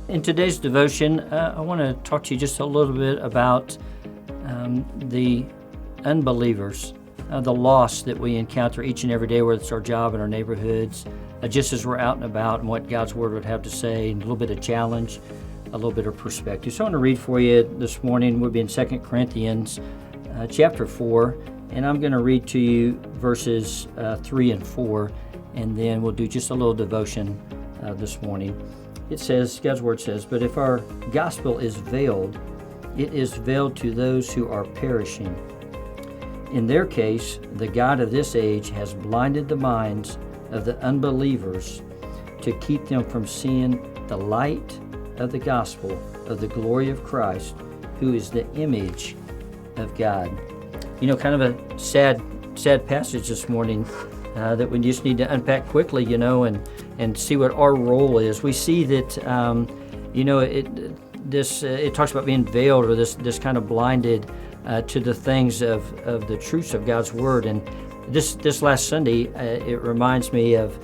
In today's devotion, I want to talk to you just a little bit about the unbelievers, the loss that we encounter each and every day, whether it's our job in our neighborhoods, just as we're out and about, and what God's Word would have to say, and a little bit of challenge, a little bit of perspective. So I want to read for you this morning. We'll be in 2 Corinthians chapter 4, and I'm going to read to you verses 3 and 4, and then we'll do just a little devotion this morning. It says, God's Word says, "But if our gospel is veiled, it is veiled to those who are perishing. In their case, the God of this age has blinded the minds of the unbelievers to keep them from seeing the light of the gospel of the glory of Christ, who is the image of God." You know, kind of a sad passage this morning that we just need to unpack quickly, and see what our role is. We see that, it talks about being veiled, or this kind of blinded to the things of the truths of God's Word. And this last Sunday, it reminds me of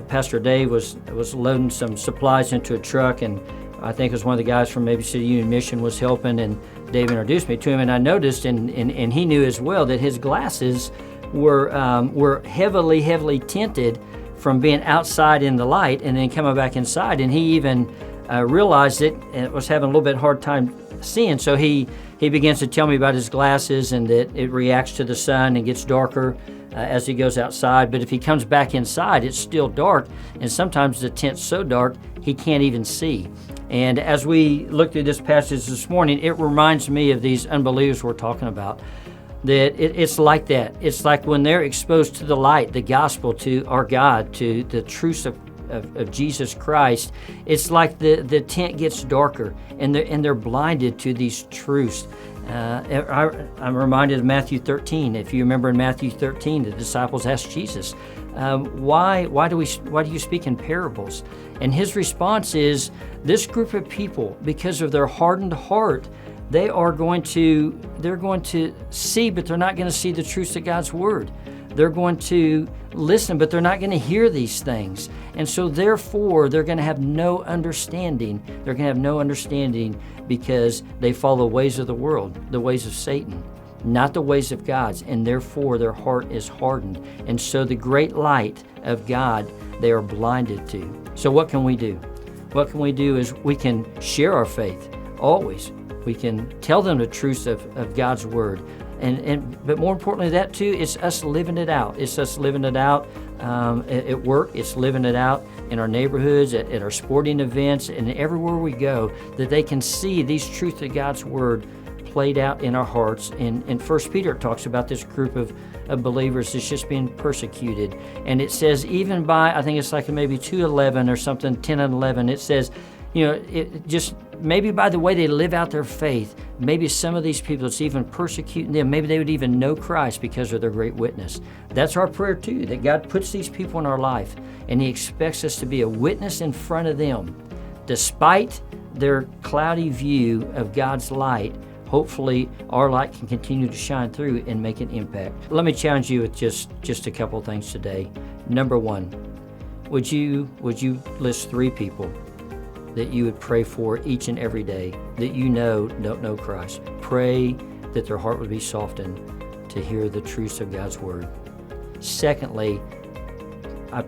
Pastor Dave was loading some supplies into a truck, and I think it was one of the guys from maybe City Union Mission was helping, and Dave introduced me to him, and I noticed, and he knew as well, that his glasses were heavily tinted from being outside in the light and then coming back inside. And he even realized it and was having a little bit hard time seeing. So he begins to tell me about his glasses and that it reacts to the sun and gets darker as he goes outside. But if he comes back inside, it's still dark. And sometimes the tint's so dark, he can't even see. And as we look through this passage this morning, it reminds me of these unbelievers we're talking about. That it's like that. It's like when they're exposed to the light, the gospel, to our God, to the truths of Jesus Christ, it's like the tent gets darker and they're blinded to these truths. I'm reminded of Matthew 13. If you remember in Matthew 13, the disciples asked Jesus, why do you speak in parables? And his response is, this group of people, because of their hardened heart, they're going to see, but they're not going to see the truths of God's Word. They're going to listen, but they're not going to hear these things. And so therefore, they're going to have no understanding. They're going to have no understanding because they follow the ways of the world, the ways of Satan, not the ways of God's. And therefore, their heart is hardened. And so the great light of God, they are blinded to. So what can we do? What can we do is we can share our faith, always. We can tell them the truths of God's Word. But more importantly than that too, it's us living it out. It's us living it out at work. It's living it out in our neighborhoods, at our sporting events, and everywhere we go, that they can see these truths of God's Word played out in our hearts. And 1 Peter talks about this group of believers that's just being persecuted. And it says, even by, I think it's like maybe 2:11 or something, 10 and 11, it says, it just maybe by the way they live out their faith, maybe some of these people, it's even persecuting them. Maybe they would even know Christ because of their great witness. That's our prayer too, that God puts these people in our life and He expects us to be a witness in front of them. Despite their cloudy view of God's light, hopefully our light can continue to shine through and make an impact. Let me challenge you with just a couple of things today. Number one, would you list 3 people that you would pray for each and every day that don't know Christ? Pray that their heart would be softened to hear the truths of God's Word. Secondly, I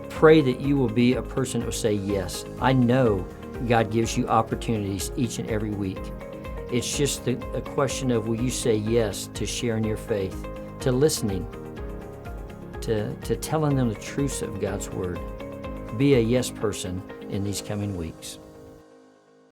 pray that you will be a person that will say yes. I know God gives you opportunities each and every week. It's just a question of, will you say yes to sharing your faith, to listening, to telling them the truths of God's Word. Be a yes person in these coming weeks.